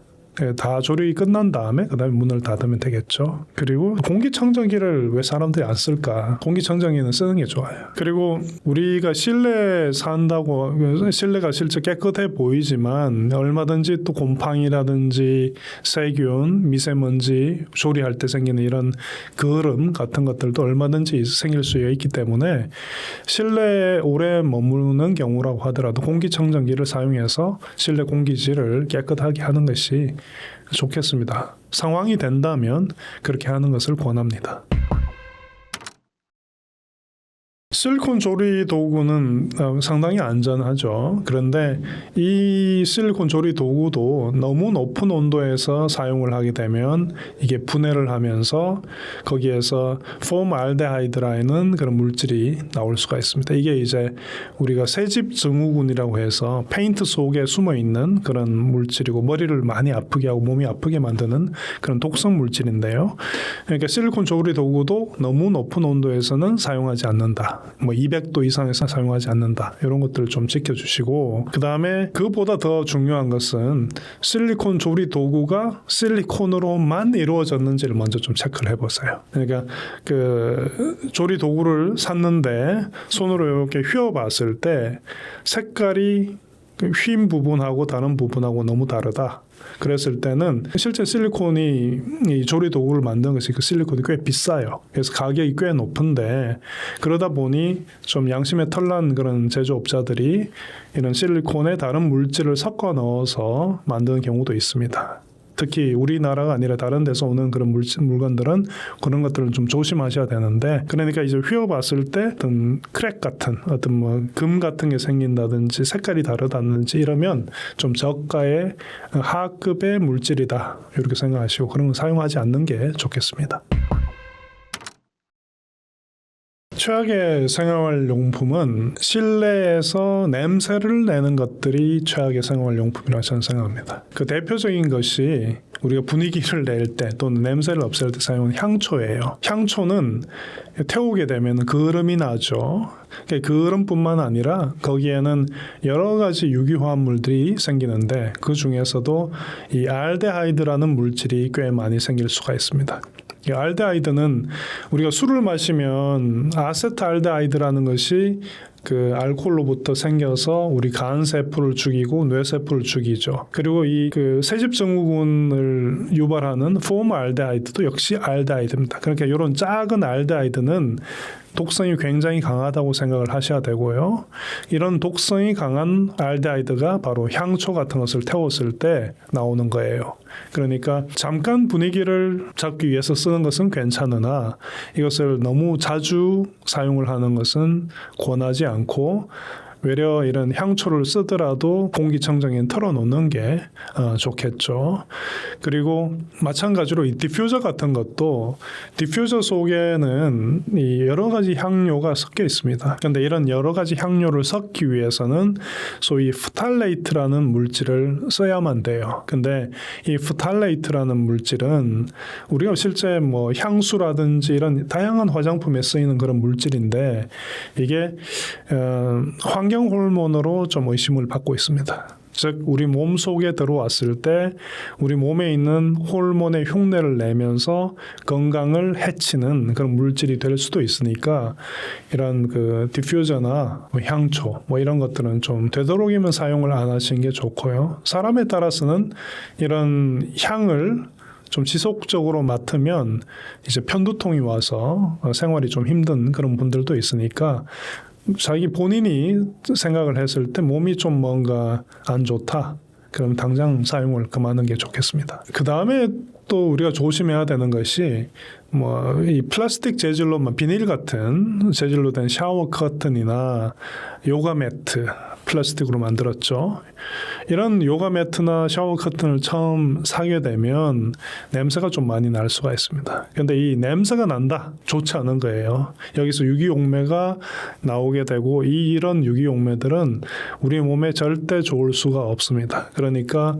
다 조립이 끝난 다음에 그다음에 문을 닫으면 되겠죠. 그리고 공기청정기를 왜 사람들이 안 쓸까? 공기청정기는 쓰는 게 좋아요. 그리고 우리가 실내에 산다고 실내가 실제 깨끗해 보이지만 얼마든지 또 곰팡이라든지 세균, 미세먼지 조리할 때 생기는 이런 거름 같은 것들도 얼마든지 생길 수 있기 때문에 실내에 오래 머무는 경우라고 하더라도 공기청정기를 사용해서 실내 공기질을 깨끗하게 하는 것이 좋겠습니다. 상황이 된다면 그렇게 하는 것을 권합니다. 실리콘 조리 도구는 상당히 안전하죠. 그런데 이 실리콘 조리 도구도 너무 높은 온도에서 사용을 하게 되면 이게 분해를 하면서 거기에서 포말데하이드라는 그런 물질이 나올 수가 있습니다. 이게 이제 우리가 새집 증후군이라고 해서 페인트 속에 숨어 있는 그런 물질이고 머리를 많이 아프게 하고 몸이 아프게 만드는 그런 독성 물질인데요. 그러니까 실리콘 조리 도구도 너무 높은 온도에서는 사용하지 않는다. 200도 이상에서 사용하지 않는다. 이런 것들을 좀 지켜주시고 그 다음에 그보다 더 중요한 것은 실리콘 조리 도구가 실리콘으로만 이루어졌는지를 먼저 좀 체크를 해보세요. 그러니까 그 조리 도구를 샀는데 손으로 이렇게 휘어봤을 때 색깔이 휜 부분하고 다른 부분하고 너무 다르다. 그랬을 때는 실제 실리콘이 이 조리 도구를 만드는 것이 그 실리콘이 꽤 비싸요. 그래서 가격이 꽤 높은데 그러다 보니 좀 양심에 털난 그런 제조업자들이 이런 실리콘에 다른 물질을 섞어 넣어서 만드는 경우도 있습니다. 특히 우리나라가 아니라 다른 데서 오는 그런 물건들은 그런 것들을 좀 조심하셔야 되는데 그러니까 이제 휘어봤을 때 어떤 크랙 같은 어떤 뭐 금 같은 게 생긴다든지 색깔이 다르다든지 이러면 좀 저가의 하급의 물질이다 이렇게 생각하시고 그런 거 사용하지 않는 게 좋겠습니다. 최악의 생활용품은 실내에서 냄새를 내는 것들이 최악의 생활용품이라고 저는 생각합니다. 그 대표적인 것이 우리가 분위기를 낼 때 또는 냄새를 없앨 때 사용하는 향초예요. 향초는 태우게 되면 그름이 나죠. 그름뿐만 아니라 거기에는 여러 가지 유기화합물들이 생기는데 그 중에서도 이 알데하이드라는 물질이 꽤 많이 생길 수가 있습니다. 이 알데하이드는 우리가 술을 마시면 아세트알데하이드라는 것이 그 알코올로부터 생겨서 우리 간 세포를 죽이고 뇌 세포를 죽이죠. 그리고 이 그 새집 증후군을 유발하는 포말데하이드도 역시 알데하이드입니다. 그러니까 이런 작은 알데하이드는 독성이 굉장히 강하다고 생각을 하셔야 되고요. 이런 독성이 강한 알데하이드가 바로 향초 같은 것을 태웠을 때 나오는 거예요. 그러니까 잠깐 분위기를 잡기 위해서 쓰는 것은 괜찮으나 이것을 너무 자주 사용을 하는 것은 권하지 않고 외려 이런 향초를 쓰더라도 공기청정기는 털어놓는 게 좋겠죠. 그리고 마찬가지로 이 디퓨저 같은 것도 디퓨저 속에는 이 여러 가지 향료가 섞여 있습니다. 그런데 이런 여러 가지 향료를 섞기 위해서는 소위 프탈레이트라는 물질을 써야만 돼요. 근데 이 프탈레이트라는 물질은 우리가 실제 뭐 향수라든지 이런 다양한 화장품에 쓰이는 그런 물질인데 이게 환경 호르몬으로 좀 의심을 받고 있습니다. 즉 우리 몸 속에 들어왔을 때 우리 몸에 있는 호르몬의 흉내를 내면서 건강을 해치는 그런 물질이 될 수도 있으니까 이런 그 디퓨저나 향초 뭐 이런 것들은 좀 되도록이면 사용을 안 하시는 게 좋고요. 사람에 따라서는 이런 향을 좀 지속적으로 맡으면 이제 편두통이 와서 생활이 좀 힘든 그런 분들도 있으니까 자기 본인이 생각을 했을 때 몸이 좀 뭔가 안 좋다. 그럼 당장 사용을 그만하는 게 좋겠습니다. 그 다음에 또 우리가 조심해야 되는 것이 뭐 이 플라스틱 재질로 비닐 같은 재질로 된 샤워 커튼이나 요가 매트 플라스틱으로 만들었죠. 이런 요가 매트나 샤워 커튼을 처음 사게 되면 냄새가 좀 많이 날 수가 있습니다. 그런데 이 냄새가 난다 좋지 않은 거예요. 여기서 유기용매가 나오게 되고 이런 유기용매들은 우리 몸에 절대 좋을 수가 없습니다. 그러니까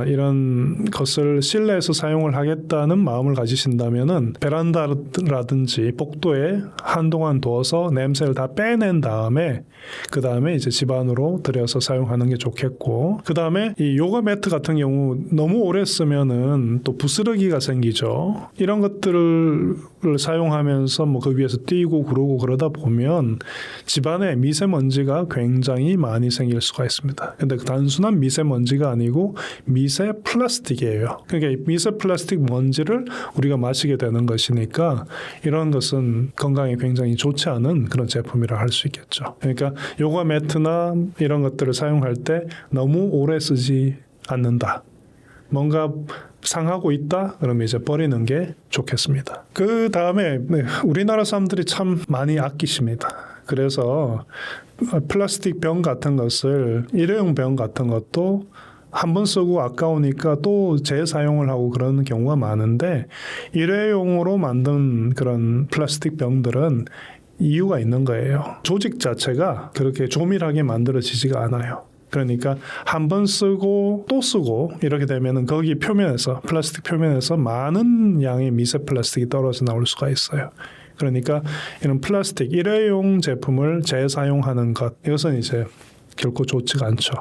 이런 것을 실내에서 사용을 하겠다는 마음을 가지신다면은 베란다라든지 복도에 한동안 두어서 냄새를 다 빼낸 다음에 그 다음에 이제 집 안으로 돈으로 들여서 사용하는 게 좋겠고, 그 다음에 이 요가 매트 같은 경우 너무 오래 쓰면은 또 부스러기가 생기죠. 이런 것들을 사용하면서 뭐 그 위에서 뛰고 그러고 그러다 보면 집안에 미세먼지가 굉장히 많이 생길 수가 있습니다. 근데 단순한 미세먼지가 아니고 미세 플라스틱이에요. 그러니까 미세 플라스틱 먼지를 우리가 마시게 되는 것이니까 이런 것은 건강에 굉장히 좋지 않은 그런 제품이라 할 수 있겠죠. 그러니까 요가 매트나 이런 것들을 사용할 때 너무 오래 쓰지 않는다. 뭔가 상하고 있다? 그러면 이제 버리는 게 좋겠습니다. 그 다음에 우리나라 사람들이 참 많이 아끼십니다. 그래서 플라스틱 병 같은 것을, 일회용 병 같은 것도 한 번 쓰고 아까우니까 또 재사용을 하고 그러는 경우가 많은데, 일회용으로 만든 그런 플라스틱 병들은 이유가 있는 거예요. 조직 자체가 그렇게 조밀하게 만들어지지가 않아요. 그러니까 한 번 쓰고 또 쓰고 이렇게 되면은 거기 표면에서, 플라스틱 표면에서 많은 양의 미세 플라스틱이 떨어져 나올 수가 있어요. 그러니까 이런 플라스틱 일회용 제품을 재사용하는 것, 이것은 이제 결코 좋지가 않죠.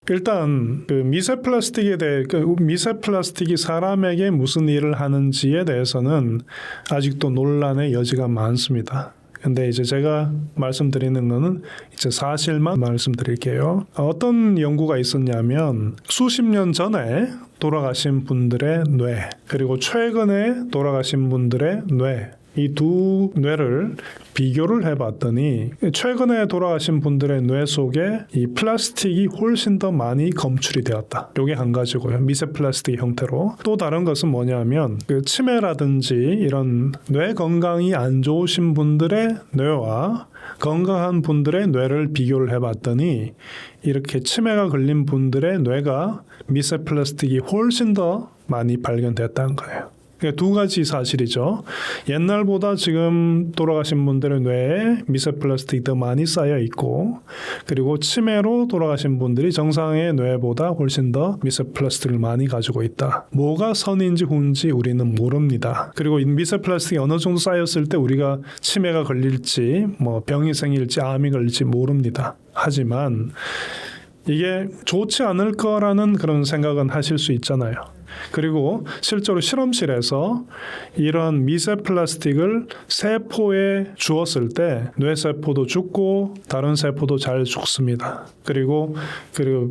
일단 그 미세 플라스틱에 대해, 미세 플라스틱이 사람에게 무슨 일을 하는지에 대해서는 아직도 논란의 여지가 많습니다. 근데 이제 제가 말씀드리는 거는 이제 사실만 말씀드릴게요. 어떤 연구가 있었냐면 수십 년 전에 돌아가신 분들의 뇌, 그리고 최근에 돌아가신 분들의 뇌, 이 두 뇌를 비교를 해봤더니 최근에 돌아가신 분들의 뇌 속에 이 플라스틱이 훨씬 더 많이 검출이 되었다. 이게 한 가지고요. 미세 플라스틱 형태로. 또 다른 것은 뭐냐면 그 치매라든지 이런 뇌 건강이 안 좋으신 분들의 뇌와 건강한 분들의 뇌를 비교를 해봤더니 이렇게 치매가 걸린 분들의 뇌가 미세 플라스틱이 훨씬 더 많이 발견됐다는 거예요. 두 가지 사실이죠. 옛날보다 지금 돌아가신 분들의 뇌에 미세 플라스틱이 더 많이 쌓여 있고, 그리고 치매로 돌아가신 분들이 정상의 뇌보다 훨씬 더 미세 플라스틱을 많이 가지고 있다. 뭐가 선인지 후인지 우리는 모릅니다. 그리고 이 미세 플라스틱이 어느 정도 쌓였을 때 우리가 치매가 걸릴지, 뭐 병이 생길지, 암이 걸릴지 모릅니다. 하지만 이게 좋지 않을 거라는 그런 생각은 하실 수 있잖아요. 그리고 실제로 실험실에서 이런 미세 플라스틱을 세포에 주었을 때 뇌세포도 죽고 다른 세포도 잘 죽습니다. 그리고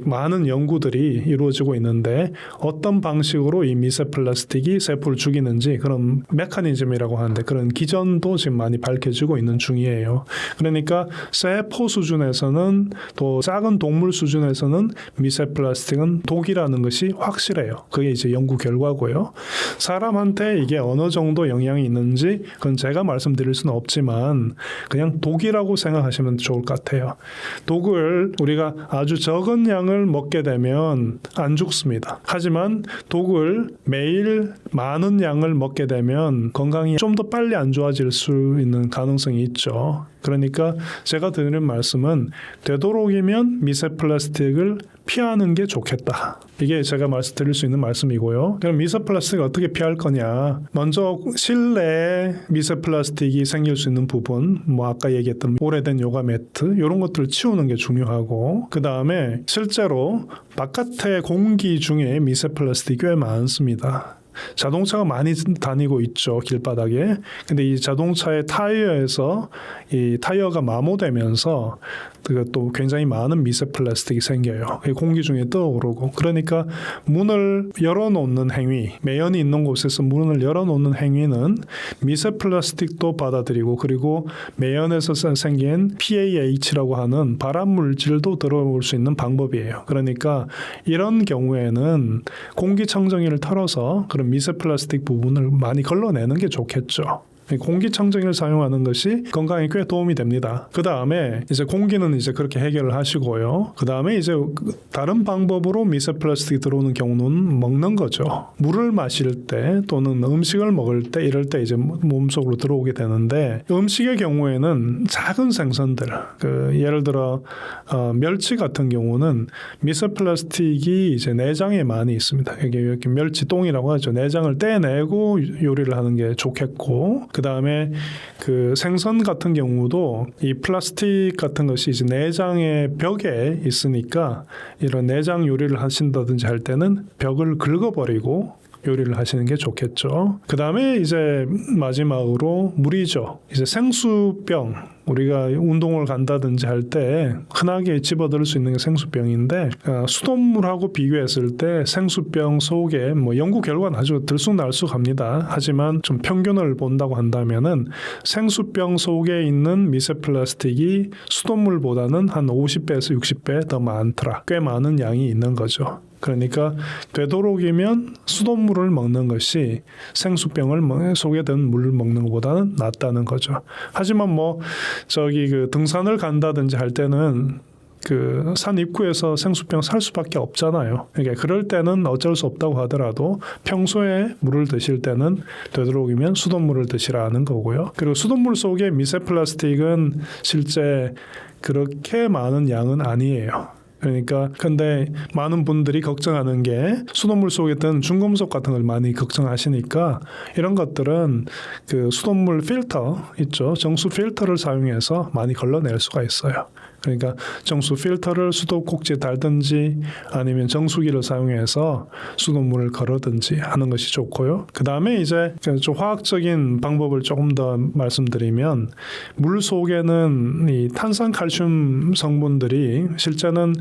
많은 연구들이 이루어지고 있는데 어떤 방식으로 이 미세 플라스틱이 세포를 죽이는지 그런 메커니즘이라고 하는데 그런 기전도 지금 많이 밝혀지고 있는 중이에요. 그러니까 세포 수준에서는 또 작은 동물 수준에서는 미세 플라스틱은 독이라는 것이 확실해요. 그게 이제 연구 결과고요. 사람한테 이게 어느 정도 영향이 있는지 그건 제가 말씀드릴 수는 없지만 그냥 독이라고 생각하시면 좋을 것 같아요. 독을 우리가 아주 적은 양을 먹게 되면 안 죽습니다. 하지만 독을 매일 많은 양을 먹게 되면 건강이 좀 더 빨리 안 좋아질 수 있는 가능성이 있죠. 그러니까 제가 드리는 말씀은 되도록이면 미세 플라스틱을 피하는 게 좋겠다. 이게 제가 말씀드릴 수 있는 말씀이고요. 그럼 미세 플라스틱을 어떻게 피할 거냐? 먼저 실내에 미세 플라스틱이 생길 수 있는 부분, 뭐 아까 얘기했던 오래된 요가 매트 이런 것들을 치우는 게 중요하고, 그 다음에 실제로 바깥의 공기 중에 미세 플라스틱이 꽤 많습니다. 자동차가 많이 다니고 있죠, 길바닥에. 근데 이 자동차의 타이어에서 이 타이어가 마모되면서 또 굉장히 많은 미세 플라스틱이 생겨요. 공기 중에 떠오르고. 그러니까 문을 열어놓는 행위, 매연이 있는 곳에서 문을 열어놓는 행위는 미세 플라스틱도 받아들이고, 그리고 매연에서 생긴 PAH라고 하는 발암 물질도 들어올 수 있는 방법이에요. 그러니까 이런 경우에는 공기청정기를 털어서 그런 미세 플라스틱 부분을 많이 걸러내는 게 좋겠죠. 공기청정기를 사용하는 것이 건강에 꽤 도움이 됩니다. 그 다음에 이제 공기는 이제 그렇게 해결을 하시고요. 그 다음에 이제 다른 방법으로 미세 플라스틱이 들어오는 경우는 먹는 거죠. 물을 마실 때 또는 음식을 먹을 때 이럴 때 이제 몸속으로 들어오게 되는데, 음식의 경우에는 작은 생선들, 예를 들어 멸치 같은 경우는 미세 플라스틱이 이제 내장에 많이 있습니다. 이게 이렇게 멸치똥이라고 하죠. 내장을 떼내고 요리를 하는 게 좋겠고, 그 다음에 그 생선 같은 경우도 이 플라스틱 같은 것이 이제 내장의 벽에 있으니까 이런 내장 요리를 하신다든지 할 때는 벽을 긁어버리고 요리를 하시는 게 좋겠죠. 그 다음에 이제 마지막으로 물이죠. 이제 생수병, 우리가 운동을 간다든지 할 때 흔하게 집어들을 수 있는 게 생수병인데 수돗물하고 비교했을 때 생수병 속에 뭐 연구 결과는 아주 들쑥날쑥합니다. 하지만 좀 평균을 본다고 한다면은 생수병 속에 있는 미세 플라스틱이 수돗물보다는 한 50배에서 60배 더 많더라. 꽤 많은 양이 있는 거죠. 그러니까 되도록이면 수돗물을 먹는 것이 생수병을 속에 든 물을 먹는 것보다는 낫다는 거죠. 하지만 뭐 저기 그 등산을 간다든지 할 때는 그 산 입구에서 생수병 살 수밖에 없잖아요. 그러니까 그럴 때는 어쩔 수 없다고 하더라도 평소에 물을 드실 때는 되도록이면 수돗물을 드시라는 거고요. 그리고 수돗물 속에 미세 플라스틱은 실제 그렇게 많은 양은 아니에요. 그러니까 근데 많은 분들이 걱정하는 게 수돗물 속에 든 중금속 같은 걸 많이 걱정하시니까 이런 것들은 그 수돗물 필터 있죠. 정수 필터를 사용해서 많이 걸러낼 수가 있어요. 그러니까 정수 필터를 수도꼭지에 달든지 아니면 정수기를 사용해서 수돗물을 걸어든지 하는 것이 좋고요. 그 다음에 이제 좀 화학적인 방법을 조금 더 말씀드리면 물 속에는 이 탄산칼슘 성분들이 실제는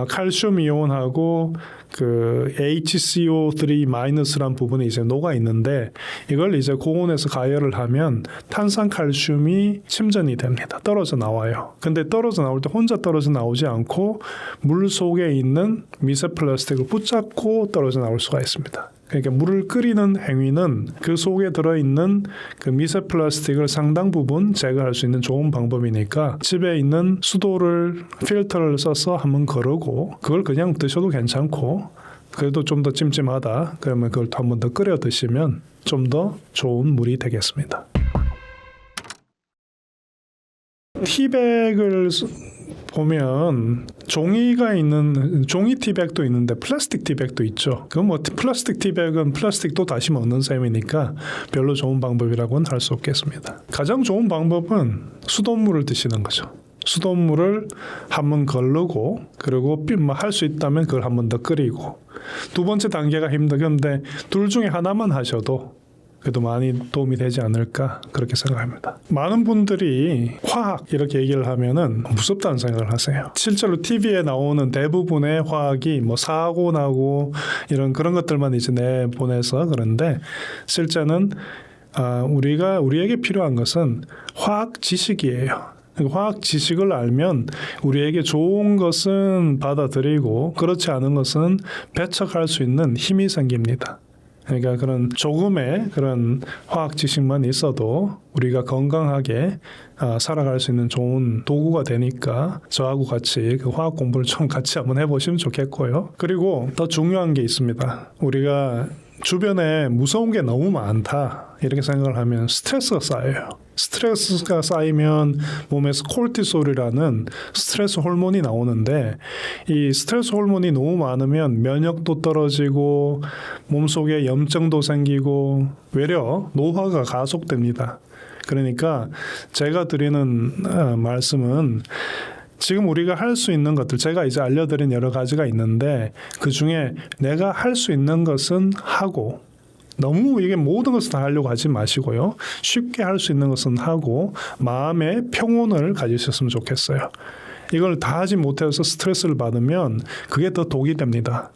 칼슘 이온하고 그 HCO3-란 부분이 이제 녹아 있는데 이걸 이제 고온에서 가열을 하면 탄산칼슘이 침전이 됩니다. 떨어져 나와요. 근데 떨어져 나올 때 혼자 떨어져 나오지 않고 물 속에 있는 미세 플라스틱을 붙잡고 떨어져 나올 수가 있습니다. 그러니까 물을 끓이는 행위는 그 속에 들어있는 그 미세 플라스틱을 상당 부분 제거할 수 있는 좋은 방법이니까 집에 있는 수도를 필터를 써서 한번 거르고 그걸 그냥 드셔도 괜찮고 그래도 좀 더 찜찜하다 그러면 그걸 한 번 더 끓여 드시면 좀 더 좋은 물이 되겠습니다. 티백을 보면 종이가 있는 종이 티백도 있는데 플라스틱 티백도 있죠. 그럼 뭐 플라스틱 티백은 플라스틱도 다시 먹는 셈이니까 별로 좋은 방법이라고는 할 수 없겠습니다. 가장 좋은 방법은 수돗물을 드시는 거죠. 수돗물을 한번 걸르고 그리고 할 수 있다면 그걸 한 번 더 끓이고 두 번째 단계가 힘든데 둘 중에 하나만 하셔도 그래도 많이 도움이 되지 않을까 그렇게 생각합니다. 많은 분들이 화학 이렇게 얘기를 하면은 무섭다는 생각을 하세요. 실제로 TV에 나오는 대부분의 화학이 뭐 사고 나고 이런 그런 것들만 이제 내보내서 그런데 실제는 우리에게 필요한 것은 화학 지식이에요. 화학 지식을 알면 우리에게 좋은 것은 받아들이고 그렇지 않은 것은 배척할 수 있는 힘이 생깁니다. 그러니까 그런 조금의 그런 화학 지식만 있어도 우리가 건강하게 살아갈 수 있는 좋은 도구가 되니까 저하고 같이 그 화학 공부를 좀 같이 한번 해보시면 좋겠고요. 그리고 더 중요한 게 있습니다. 우리가 주변에 무서운 게 너무 많다 이렇게 생각을 하면 스트레스가 쌓여요. 스트레스가 쌓이면 몸에서 콜티솔이라는 스트레스 호르몬이 나오는데 이 스트레스 호르몬이 너무 많으면 면역도 떨어지고 몸속에 염증도 생기고 외려 노화가 가속됩니다. 그러니까 제가 드리는 말씀은 지금 우리가 할 수 있는 것들 제가 이제 알려드린 여러 가지가 있는데 그중에 내가 할 수 있는 것은 하고 너무 이게 모든 것을 다 하려고 하지 마시고요. 쉽게 할 수 있는 것은 하고 마음의 평온을 가지셨으면 좋겠어요. 이걸 다 하지 못해서 스트레스를 받으면 그게 더 독이 됩니다.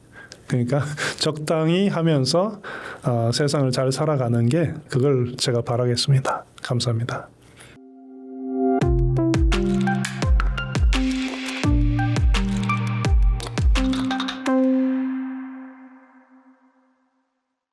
그러니까 적당히 하면서 세상을 잘 살아가는 게 그걸 제가 바라겠습니다. 감사합니다.